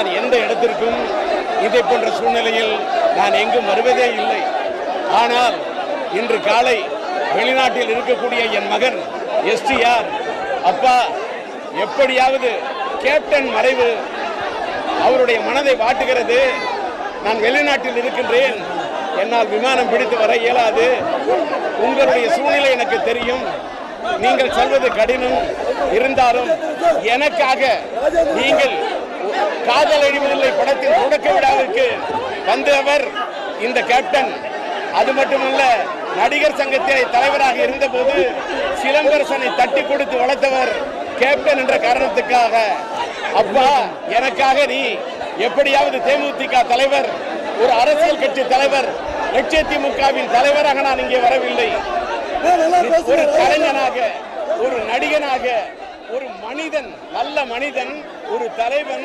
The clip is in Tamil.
நான் எந்த இடத்திற்கும் இதை போன்ற சூழ்நிலையில் நான் எங்கும் வருவதே இல்லை. ஆனால் இன்று காலை வெளிநாட்டில் இருக்கக்கூடிய என் மகன் STR, அப்பா, எப்படியாவது கேப்டன் மறைவு அவருடைய மனதை வாட்டுகிறது. நான் வெளிநாட்டில் இருக்கின்றேன், என்னால் விமானம் பிடித்து வர இயலாது. உங்களுடைய சூழ்நிலை எனக்கு தெரியும், நீங்கள் சொல்வது கடினம். இருந்தாலும் எனக்காக நீங்கள் காதல் அழிவதில்லை படத்தின் தொடக்க விழாவிற்கு வந்தவர் இந்த கேப்டன். அது மட்டுமல்ல, நடிகர் சங்கத்திலே தலைவராக இருந்தபோது சிலம்பரசனை தட்டி கொடுத்து வளர்த்தவர் கேப்டன் என்ற காரணத்துக்காக. அப்பா, எனக்காக நீ எப்படியாவது தேமுதிக தலைவர், ஒரு அரசியல் கட்சி தலைவர், லட்சத்திமுகவின் தலைவராக நான் இங்கே வரவில்லை. ஒரு கலைஞனாக, ஒரு நடிகனாக, ஒரு மனிதன், நல்ல மனிதன், ஒரு தலைவன்.